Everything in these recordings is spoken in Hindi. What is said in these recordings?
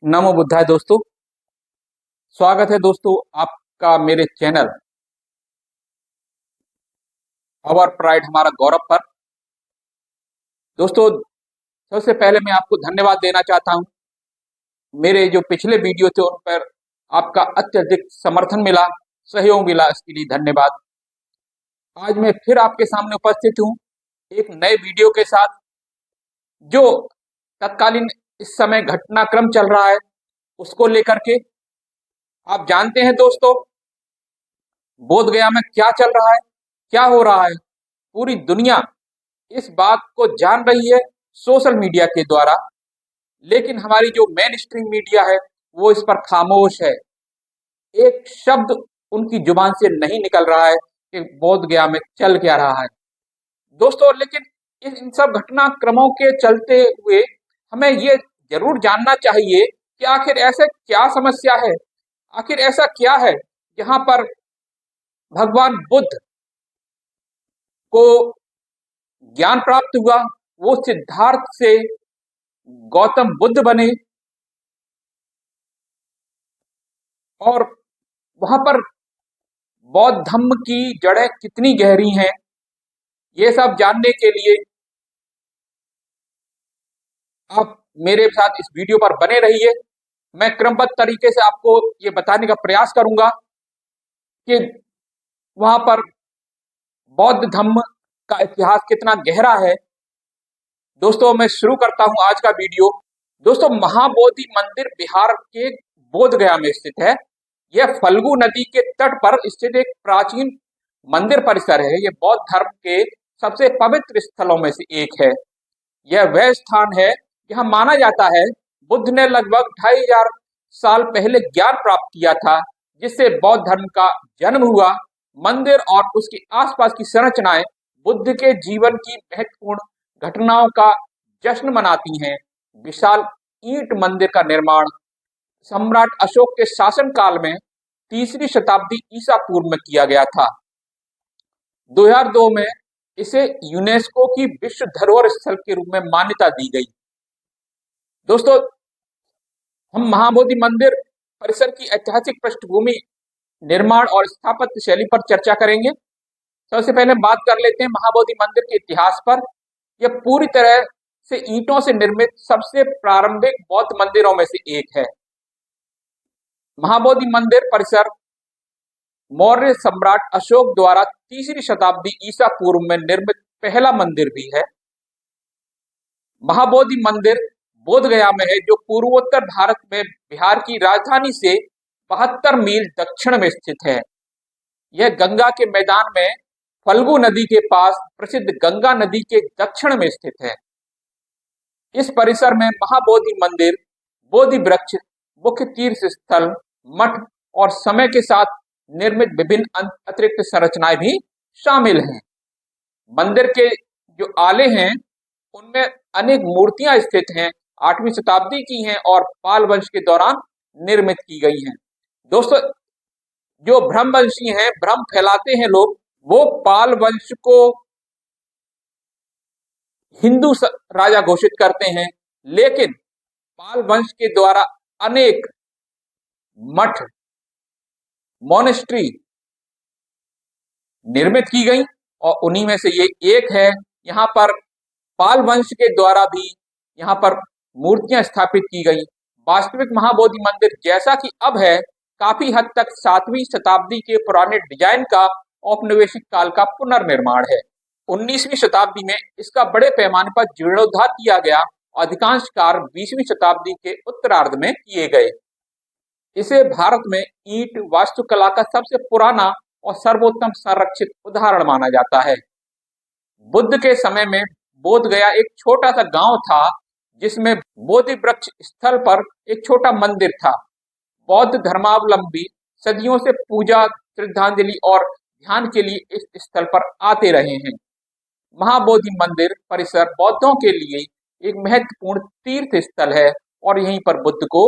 नमो बुद्धाय दोस्तों। स्वागत है दोस्तों आपका मेरे चैनल अवर प्राइड हमारा गौरव पर। दोस्तों, सबसे पहले मैं आपको धन्यवाद देना चाहता हूं। मेरे जो पिछले वीडियो थे उन पर आपका अत्यधिक समर्थन मिला, सहयोग मिला, इसके लिए धन्यवाद। आज मैं फिर आपके सामने उपस्थित हूं एक नए वीडियो के साथ, जो तत्कालीन इस समय घटनाक्रम चल रहा है उसको लेकर के। आप जानते हैं दोस्तों, बोध गया में क्या चल रहा है, क्या हो रहा है। पूरी दुनिया इस बात को जान रही है सोशल मीडिया के द्वारा, लेकिन हमारी जो मेन स्ट्रीम मीडिया है वो इस पर खामोश है। एक शब्द उनकी जुबान से नहीं निकल रहा है कि बोध गया में चल क्या रहा है। दोस्तों, लेकिन इन सब घटनाक्रमों के चलते हुए हमें ये जरूर जानना चाहिए कि आखिर ऐसे क्या समस्या है, आखिर ऐसा क्या है जहां पर भगवान बुद्ध को ज्ञान प्राप्त हुआ, वो सिद्धार्थ से गौतम बुद्ध बने, और वहां पर बौद्ध धर्म की जड़ें कितनी गहरी हैं, ये सब जानने के लिए आप मेरे साथ इस वीडियो पर बने रहिए। मैं क्रमबद्ध तरीके से आपको ये बताने का प्रयास करूंगा कि वहां पर बौद्ध धर्म का इतिहास कितना गहरा है। दोस्तों, मैं शुरू करता हूं आज का वीडियो। दोस्तों, महाबोधि मंदिर बिहार के बोध गया में स्थित है। यह फल्गु नदी के तट पर स्थित एक प्राचीन मंदिर परिसर है। यह बौद्ध धर्म के सबसे पवित्र स्थलों में से एक है। यह वह स्थान है जहां माना जाता है बुद्ध ने लगभग 2500 साल पहले ज्ञान प्राप्त किया था, जिससे बौद्ध धर्म का जन्म हुआ। मंदिर और उसके आसपास की संरचनाएं बुद्ध के जीवन की महत्वपूर्ण घटनाओं का जश्न मनाती हैं। विशाल ईंट मंदिर का निर्माण सम्राट अशोक के शासनकाल में 3री शताब्दी ईसा पूर्व में किया गया था। 2002 में इसे यूनेस्को की विश्व धरोहर स्थल के रूप में मान्यता दी गई। दोस्तों, हम महाबोधि मंदिर परिसर की ऐतिहासिक पृष्ठभूमि, निर्माण और स्थापत्य शैली पर चर्चा करेंगे। सबसे पहले बात कर लेते हैं महाबोधि मंदिर के इतिहास पर। यह पूरी तरह से ईंटों से निर्मित सबसे प्रारंभिक बौद्ध मंदिरों में से एक है। महाबोधि मंदिर परिसर मौर्य सम्राट अशोक द्वारा 3री शताब्दी ईसा पूर्व में निर्मित पहला मंदिर भी है। महाबोधि मंदिर बोध गया में है, जो पूर्वोत्तर भारत में बिहार की राजधानी से 72 मील दक्षिण में स्थित है। यह गंगा के मैदान में फल्गु नदी के पास प्रसिद्ध गंगा नदी के दक्षिण में स्थित है। इस परिसर में महाबोधि मंदिर, बोधि वृक्ष, मुख्य तीर्थ स्थल, मठ और समय के साथ निर्मित विभिन्न अतिरिक्त संरचनाएं भी शामिल हैं। मंदिर के जो आले हैं उनमें अनेक मूर्तियां स्थित हैं, 8वीं शताब्दी की हैं और पाल वंश के दौरान निर्मित की गई हैं। दोस्तों, जो ब्रह्मवंशी हैं, भ्रम फैलाते हैं लोग, वो पाल वंश को हिंदू राजा घोषित करते हैं, लेकिन पाल वंश के द्वारा अनेक मठ, मोनेस्ट्री निर्मित की गई और उन्हीं में से ये एक है। यहाँ पर पाल वंश के द्वारा भी यहाँ पर मूर्तियां स्थापित की गई। वास्तविक महाबोधि मंदिर जैसा कि अब है, काफी हद तक 7वीं शताब्दी के पुराने डिजाइन का औपनिवेशिक काल का पुनर्निर्माण है। 19वीं शताब्दी में इसका बड़े पैमाने पर जीर्णोद्धार किया गया। अधिकांश कार्य 20वीं शताब्दी के उत्तरार्ध में किए गए। इसे भारत में ईंट वास्तुकला का सबसे पुराना और सर्वोत्तम संरक्षित उदाहरण माना जाता है। बुद्ध के समय में बोध गया एक छोटा सा गांव था, जिसमें बोधि वृक्ष स्थल पर एक छोटा मंदिर था। बौद्ध धर्मावलंबी सदियों से पूजा, श्रद्धांजलि और ध्यान के लिए इस स्थल पर आते रहे हैं। महाबोधि मंदिर परिसर बौद्धों के लिए एक महत्वपूर्ण तीर्थ स्थल है और यहीं पर बुद्ध को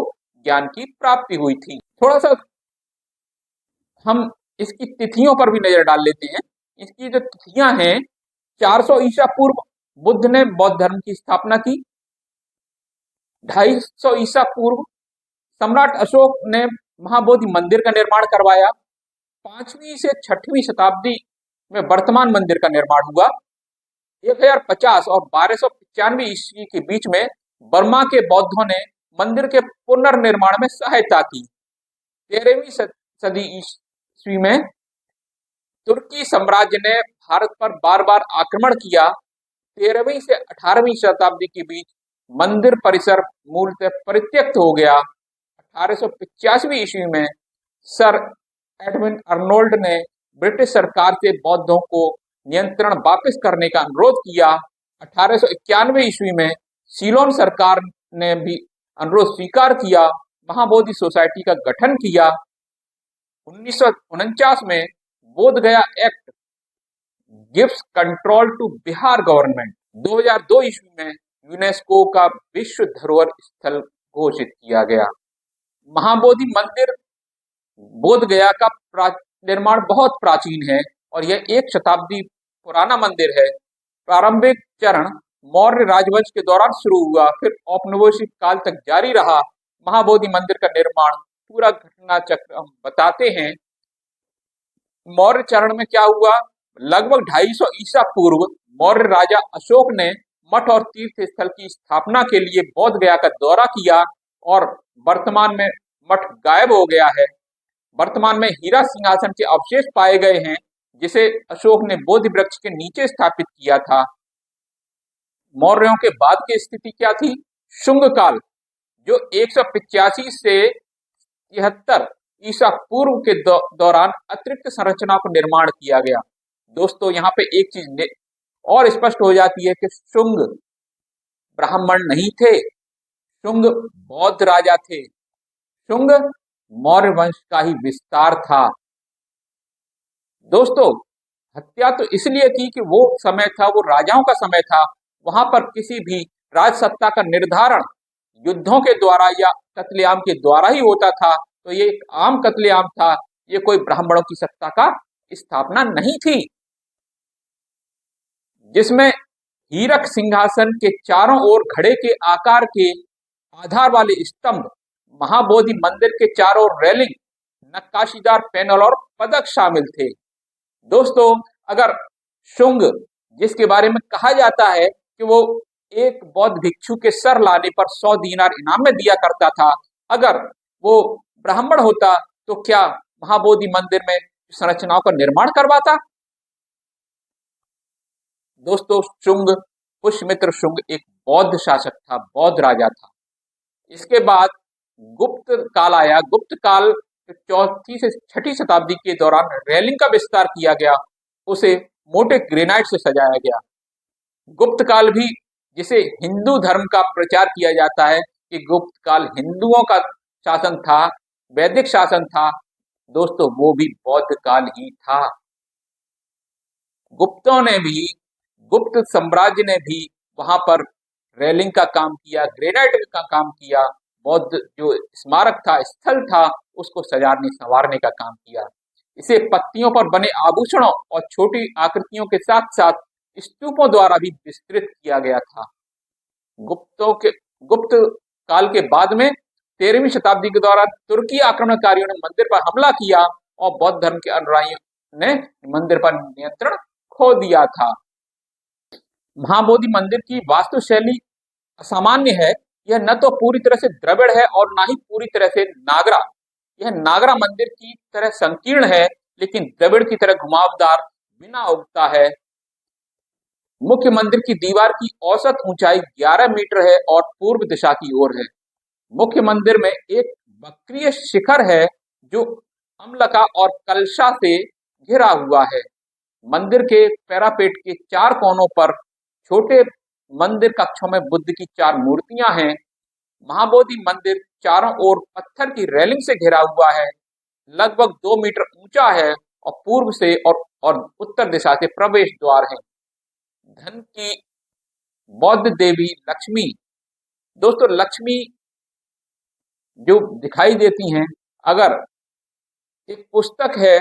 ज्ञान की प्राप्ति हुई थी। थोड़ा सा हम इसकी तिथियों पर भी नजर डाल लेते हैं। इसकी जो तिथियां हैं, 400 ईसा पूर्व बुद्ध ने बौद्ध धर्म की स्थापना की। 250 ईसा पूर्व सम्राट अशोक ने महाबोधि मंदिर का निर्माण करवाया। 5वीं से 6वीं शताब्दी में वर्तमान मंदिर का निर्माण हुआ। 1050 और 1295 ईस्वी के बीच में बर्मा के बौद्धों ने मंदिर के पुनर्निर्माण में सहायता की। 13वीं सदी ईस्वी में तुर्की साम्राज्य ने भारत पर बार बार आक्रमण किया। 13वीं से 18वीं शताब्दी के बीच मंदिर परिसर मूलतः परित्यक्त हो गया। 1885 ईस्वी में सर एडविन अर्नोल्ड ने ब्रिटिश सरकार से बौद्धों को नियंत्रण वापस करने का अनुरोध किया। 1891 ईस्वी में सीलोन सरकार ने भी अनुरोध स्वीकार किया, महाबोधि सोसाइटी का गठन किया। 1949 में Bodh Gaya act gives control to Bihar government. 2002 ईस्वी में यूनेस्को का विश्व धरोहर स्थल घोषित किया गया। महाबोधि मंदिर बोध गया का निर्माण बहुत प्राचीन है और यह 1 शताब्दी पुराना मंदिर है। प्रारंभिक चरण मौर्य राजवंश के दौरान शुरू हुआ, फिर औपनिवेशिक काल तक जारी रहा। महाबोधि मंदिर का निर्माण पूरा घटना चक्र हम बताते हैं। मौर्य चरण में क्या हुआ? लगभग 250 ईसा पूर्व मौर्य राजा अशोक ने मठ और तीर्थ स्थल की स्थापना के लिए बोध गया का दौरा किया और वर्तमान में मठ गायब हो गया है। वर्तमान में हीरा सिंहासन के अवशेष पाए गए हैं, जिसे अशोक ने बोधि वृक्ष के नीचे स्थापित किया था। मौर्यों के बाद की स्थिति क्या थी? शुंग काल, जो 185 से 73 ईसा पूर्व के दौरान अतिरिक्त संरचना का निर्माण किया गया। दोस्तों, यहाँ पे एक चीज और स्पष्ट हो जाती है कि शुंग ब्राह्मण नहीं थे, शुंग बौद्ध राजा थे। शुंग मौर्य वंश का ही विस्तार था। दोस्तों, हत्या तो इसलिए की कि वो समय था, वो राजाओं का समय था। वहां पर किसी भी राज सत्ता का निर्धारण युद्धों के द्वारा या कत्लेआम के द्वारा ही होता था। तो ये एक आम कत्लेआम था, ये कोई ब्राह्मणों की सत्ता का स्थापना नहीं थी। जिसमें हीरक सिंहासन के चारों ओर घड़े के आकार के आधार वाले स्तंभ, महाबोधि मंदिर के चारों रेलिंग, नक्काशीदार पैनल और पदक शामिल थे। दोस्तों, अगर शुंग, जिसके बारे में कहा जाता है कि वो एक बौद्ध भिक्षु के सर लाने पर 100 दीनार इनाम में दिया करता था, अगर वो ब्राह्मण होता तो क्या महाबोधि मंदिर में संरचनाओं का निर्माण करवाता? दोस्तों, शुंग, पुष्यमित्र शुंग एक बौद्ध शासक था, बौद्ध राजा था। इसके बाद गुप्त काल आया। गुप्त काल 4वीं से 6वीं शताब्दी के दौरान रेलिंग का विस्तार किया गया, उसे मोटे ग्रेनाइट से सजाया गया। गुप्त काल भी, जिसे हिंदू धर्म का प्रचार किया जाता है कि गुप्त काल हिंदुओं का शासन था, वैदिक शासन था, दोस्तों वो भी बौद्ध काल ही था। गुप्तों ने भी, गुप्त साम्राज्य ने भी वहां पर रेलिंग का काम किया, ग्रेनाइट का काम किया, बौद्ध जो स्मारक था, स्थल था, उसको सजाने संवारने का काम किया। इसे पत्तियों पर बने आभूषणों और छोटी आकृतियों के साथ साथ स्तूपों द्वारा भी विस्तृत किया गया था। गुप्त काल के बाद में 13वीं शताब्दी के दौरान तुर्की आक्रमणकारियों ने मंदिर पर हमला किया और बौद्ध धर्म के अनुयायियों ने मंदिर पर नियंत्रण खो दिया था। महाबोधि मंदिर की वास्तुशैली असामान्य है। यह न तो पूरी तरह से द्रविड़ है और ना ही पूरी तरह से नागरा। यह नागरा मंदिर की तरह संकीर्ण है, लेकिन द्रविड़ की तरह घुमावदार बिना उगता है। मुख्य मंदिर की दीवार की औसत ऊंचाई 11 मीटर है और पूर्व दिशा की ओर है। मुख्य मंदिर में एक वक्रीय शिखर है जो अम्लका और कलशा से घिरा हुआ है। मंदिर के पैरापेट के 4 कोनों पर छोटे मंदिर कक्षों में बुद्ध की 4 मूर्तियां हैं। महाबोधि मंदिर चारों ओर पत्थर की रेलिंग से घिरा हुआ है, लगभग 2 मीटर ऊंचा है और पूर्व से और उत्तर दिशा से प्रवेश द्वार है। धन की बौद्ध देवी लक्ष्मी, दोस्तों लक्ष्मी जो दिखाई देती हैं, अगर एक पुस्तक है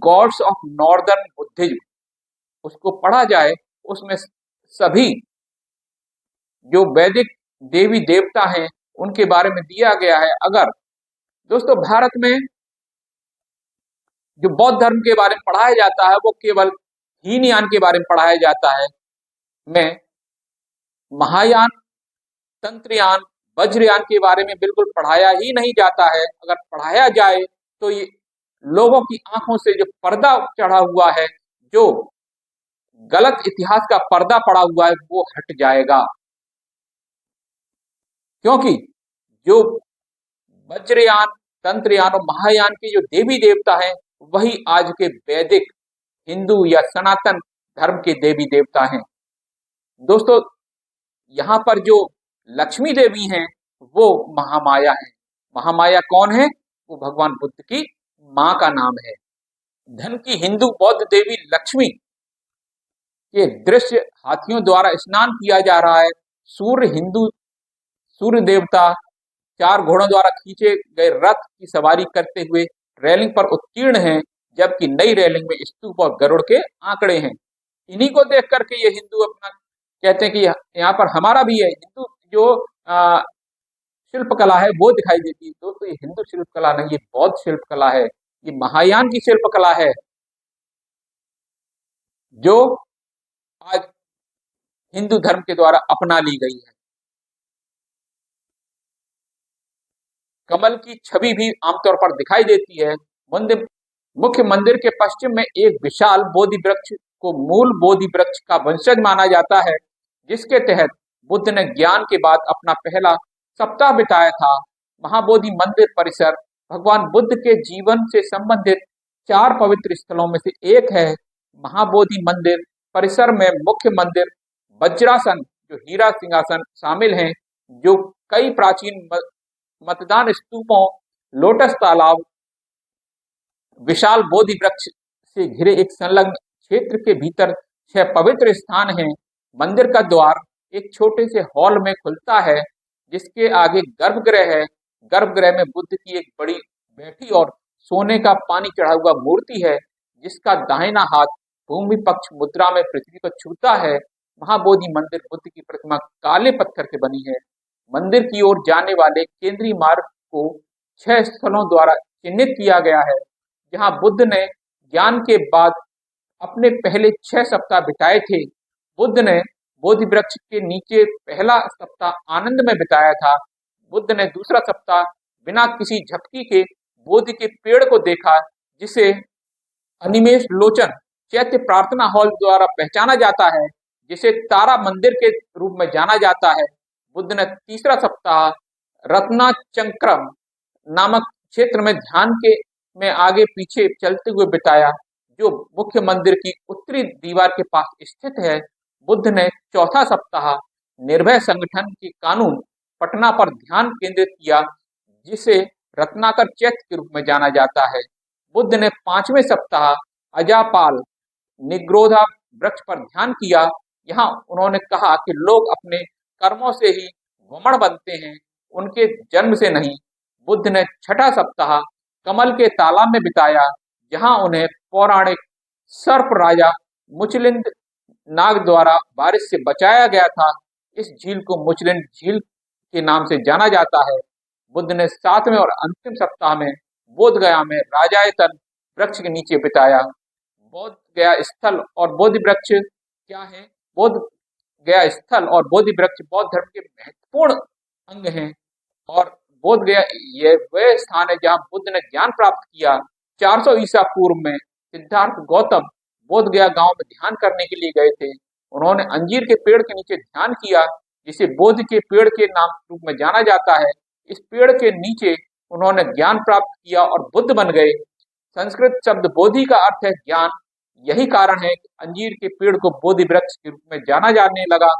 गॉड्स ऑफ नॉर्दर्न बुद्धिज्म, उसको पढ़ा जाए, उसमें सभी जो वैदिक देवी देवता हैं उनके बारे में दिया गया है। अगर दोस्तों भारत में जो बौद्ध धर्म के बारे में पढ़ाया जाता है वो केवल हीनयान के बारे में पढ़ाया जाता है, में महायान, तंत्रयान, वज्रयान के बारे में बिल्कुल पढ़ाया ही नहीं जाता है। अगर पढ़ाया जाए तो ये लोगों की आंखों से जो पर्दा चढ़ा हुआ है, जो गलत इतिहास का पर्दा पड़ा हुआ है, वो हट जाएगा। क्योंकि जो वज्रयान, तंत्रयान और महायान के जो देवी देवता हैं वही आज के वैदिक हिंदू या सनातन धर्म के देवी देवता हैं। दोस्तों यहाँ पर जो लक्ष्मी देवी हैं वो महामाया है। महामाया कौन है? वो भगवान बुद्ध की मां का नाम है। धन की हिंदू बौद्ध देवी लक्ष्मी के दृश्य हाथियों द्वारा स्नान किया जा रहा है। सूर्य देवता 4 घोड़ों द्वारा खींचे गए रथ की सवारी करते हुए रेलिंग पर उत्कीर्ण हैं, जबकि नई रेलिंग में स्तूप और गरुड़ के आंकड़े हैं। इन्हीं को देख करके ये हिंदू अपना कहते हैं कि यहाँ पर हमारा भी है। हिंदू जो शिल्प कला है वो दिखाई देती है। दोस्तों ये हिंदू शिल्प कला नहीं, ये बौद्ध शिल्प कला है, ये महायान की शिल्प कला है जो आज हिंदू धर्म के द्वारा अपना ली गई है। कमल की छवि भी आमतौर पर दिखाई देती है। मुख्य मंदिर के पश्चिम में एक विशाल बोधि वृक्ष को मूल बोधि वृक्ष का वंशज माना जाता है, जिसके तहत बुद्ध ने ज्ञान के बाद अपना पहला सप्ताह बिताया था। महाबोधि मंदिर परिसर भगवान बुद्ध के जीवन से संबंधित 4 पवित्र स्थलों में से एक है। महाबोधि मंदिर परिसर में मुख्य मंदिर, वज्रासन जो हीरा सिंहासन शामिल हैं, जो कई प्राचीन मतदान स्तूपों, लोटस तालाब, विशाल बोधि वृक्ष से घिरे एक संलग्न क्षेत्र के भीतर 6 पवित्र स्थान हैं। मंदिर का द्वार एक छोटे से हॉल में खुलता है, जिसके आगे गर्भगृह है। गर्भगृह में बुद्ध की एक बड़ी बैठी और सोने का पानी चढ़ा हुआ मूर्ति है, जिसका दाहिना हाथ भूमि पक्ष मुद्रा में पृथ्वी को छूता है। महाबोधि मंदिर बुद्ध की प्रतिमा काले पत्थर से बनी है। मंदिर की ओर जाने वाले केंद्रीय मार्ग को 6 स्थलों द्वारा चिन्हित किया गया है, जहां बुद्ध ने ज्ञान के बाद अपने पहले 6 सप्ताह बिताए थे। बुद्ध ने बोधि वृक्ष के नीचे पहला सप्ताह आनंद में बिताया था। बुद्ध ने दूसरा सप्ताह बिना किसी झपकी के बोधि के पेड़ को देखा, जिसे अनिमेष लोचन चैत्य प्रार्थना हॉल द्वारा पहचाना जाता है, जिसे तारा मंदिर के रूप में जाना जाता है। बुद्ध ने तीसरा सप्ताह रत्नाचंक्रम नामक क्षेत्र में ध्यान के में आगे पीछे चलते हुए बिताया, जो मुख्य मंदिर की उत्तरी दीवार के पास स्थित है। बुद्ध ने चौथा सप्ताह निर्भय संगठन के कानून पटना पर ध्यान केंद्रित किया, जिसे रत्नाकर चैत्य के रूप में जाना जाता है। बुद्ध ने 5वें सप्ताह अजापाल निग्रोधा वृक्ष पर ध्यान किया। यहाँ उन्होंने कहा कि लोग अपने कर्मों से ही वमन बनते हैं, उनके जन्म से नहीं। बुद्ध ने 6ठा सप्ताह कमल के तालाब में बिताया, जहां उन्हें पौराणिक सर्प राजा मुचलिंद नाग द्वारा बारिश से बचाया गया था। इस झील को मुचलिंद झील के नाम से जाना जाता है। बुद्ध ने 7वें और अंतिम सप्ताह में बोध गया में राजायतन वृक्ष के नीचे बिताया। बोध गया स्थल और बोधि वृक्ष क्या है? बोध गया स्थल और बोधि वृक्ष बौद्ध धर्म के महत्वपूर्ण अंग हैं, और बोध गया ये वह स्थान है जहां बुद्ध ने ज्ञान प्राप्त किया। 400 ईसा पूर्व में सिद्धार्थ गौतम बोध गया गांव में ध्यान करने के लिए गए थे। उन्होंने अंजीर के पेड़ के नीचे ध्यान किया, जिसे बोध के पेड़ के नाम रूप में जाना जाता है। इस पेड़ के नीचे उन्होंने ज्ञान प्राप्त किया और बुद्ध बन गए। संस्कृत शब्द बोधि का अर्थ है ज्ञान। यही कारण है कि अंजीर के पेड़ को बोधि वृक्ष के रूप में जाना जाने लगा।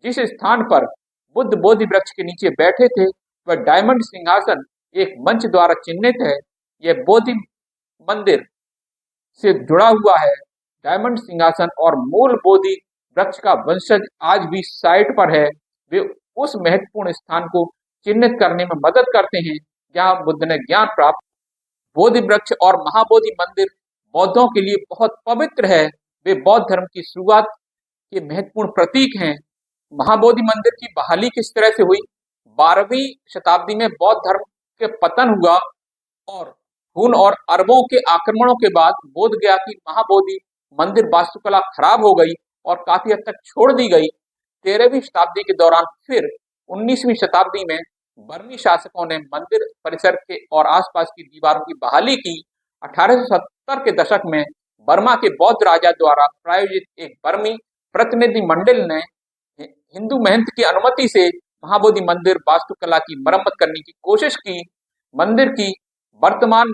जिस स्थान पर बुद्ध बोधि वृक्ष के नीचे बैठे थे वह डायमंड सिंहासन एक मंच द्वारा चिन्हित है। यह बोधि मंदिर से जुड़ा हुआ है। डायमंड सिंहासन और मूल बोधि वृक्ष का वंशज आज भी साइट पर है। वे उस महत्वपूर्ण स्थान को चिन्हित करने में मदद करते हैं जहां बुद्ध ने ज्ञान प्राप्त। बोधि वृक्ष और महाबोधि मंदिर बौद्धों के लिए बहुत पवित्र है। वे बौद्ध धर्म की शुरुआत के महत्वपूर्ण प्रतीक हैं। महाबोधि मंदिर की बहाली किस तरह से हुई? 12वीं शताब्दी में बौद्ध धर्म के पतन हुआ और हुन और अरबों के आक्रमणों के बाद बोध गया की महाबोधि मंदिर वास्तुकला खराब हो गई और काफी हद तक छोड़ दी गई। 13वीं शताब्दी के दौरान फिर 19वीं शताब्दी में बर्मी शासकों ने मंदिर परिसर के और आसपास की दीवारों की बहाली की। 1870 के दशक में बर्मा के बौद्ध राजा द्वारा प्रायोजित एक बर्मी प्रतिनिधि मंडल ने हिंदू महंत की अनुमति से महाबोधि मंदिर वास्तुकला की मरम्मत करने की कोशिश की। मंदिर की वर्तमान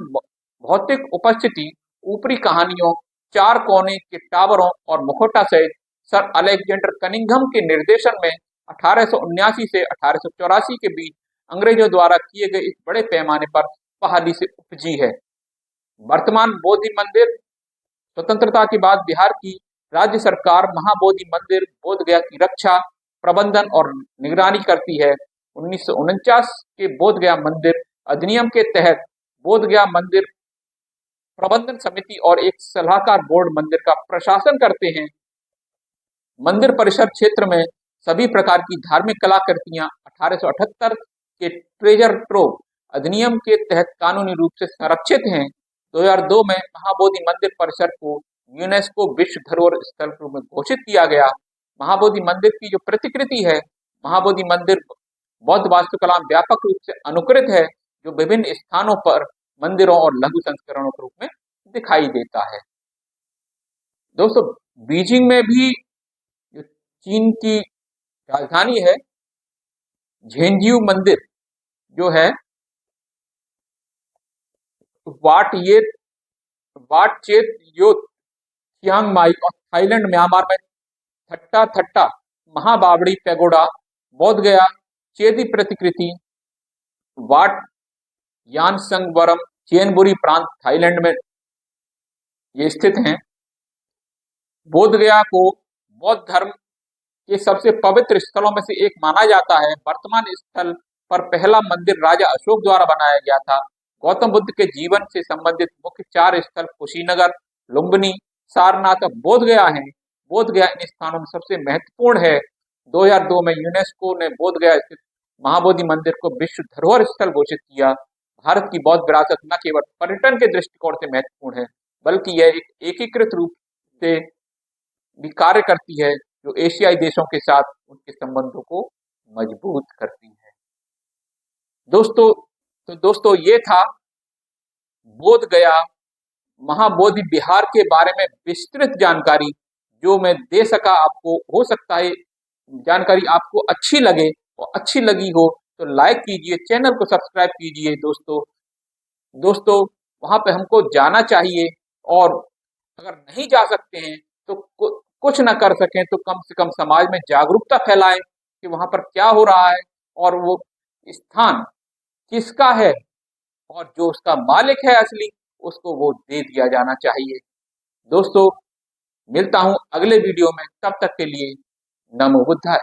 भौतिक उपस्थिति ऊपरी कहानियों, चार कोने के टावरों और मुखौटा सहित सर अलेक्जेंडर कनिंघम के निर्देशन में 1879 से 1884 के बीच अंग्रेजों द्वारा किए गए इस बड़े पैमाने पर बहाली से उपजी है। वर्तमान बोधि मंदिर स्वतंत्रता के बाद बिहार की राज्य सरकार महाबोधि मंदिर बोध गया की रक्षा, प्रबंधन और निगरानी करती है। 1949 के बोध गया मंदिर अधिनियम के तहत बोध गया मंदिर प्रबंधन समिति और एक सलाहकार बोर्ड मंदिर का प्रशासन करते हैं। मंदिर परिसर क्षेत्र में सभी प्रकार की धार्मिक कलाकृतियां 1878 के ट्रेजर ट्रोव अधिनियम के तहत कानूनी रूप से संरक्षित हैं। 2002 में महाबोधि मंदिर परिसर को यूनेस्को विश्व धरोहर स्थल के रूप में घोषित किया गया। महाबोधि मंदिर की जो प्रतिकृति है, महाबोधि मंदिर बौद्ध वास्तुकला में व्यापक रूप से अनुकृत है, जो विभिन्न स्थानों पर मंदिरों और लघु संस्करणों के रूप में दिखाई देता है। दोस्तों, बीजिंग में भी जो चीन की राजधानी है, झेंजियू मंदिर जो है वाट चेत योत चियांग माई और थाईलैंड म्यांमार में थट्टा थट्टा महाबावड़ी पैगोडा, बोध गया चेदी प्रतिकृति वाट यानसंगवरम चेनबुरी प्रांत थाईलैंड में ये स्थित हैं। बोध गया को बौद्ध धर्म के सबसे पवित्र स्थलों में से एक माना जाता है। वर्तमान स्थल पर पहला मंदिर राजा अशोक द्वारा बनाया गया था। गौतम बुद्ध के जीवन से संबंधित मुख्य 4 स्थल कुशीनगर, लुम्बिनी, सारनाथ और बोध गया हैं। बोध गया इन स्थानों में सबसे महत्वपूर्ण है। 2002 में यूनेस्को ने बोध गया स्थित महाबोधि मंदिर को विश्व धरोहर स्थल घोषित किया। भारत की बौद्ध विरासत न केवल पर्यटन के दृष्टिकोण से महत्वपूर्ण है, बल्कि यह एक एकीकृत रूप से भी कार्य करती है, जो एशियाई देशों के साथ उनके संबंधों को मजबूत करती है। दोस्तों ये था बोध गया महाबोधि विहार के बारे में विस्तृत जानकारी जो मैं दे सका आपको। हो सकता है जानकारी आपको अच्छी लगे और अच्छी लगी हो तो लाइक कीजिए, चैनल को सब्सक्राइब कीजिए। दोस्तों वहां पे हमको जाना चाहिए, और अगर नहीं जा सकते हैं तो कुछ ना कर सकें तो कम से कम समाज में जागरूकता फैलाएं कि वहां पर क्या हो रहा है और वो स्थान किसका है, और जो उसका मालिक है असली, उसको वो दे दिया जाना चाहिए। दोस्तों मिलता हूं अगले वीडियो में, तब तक के लिए नमो बुद्धाय।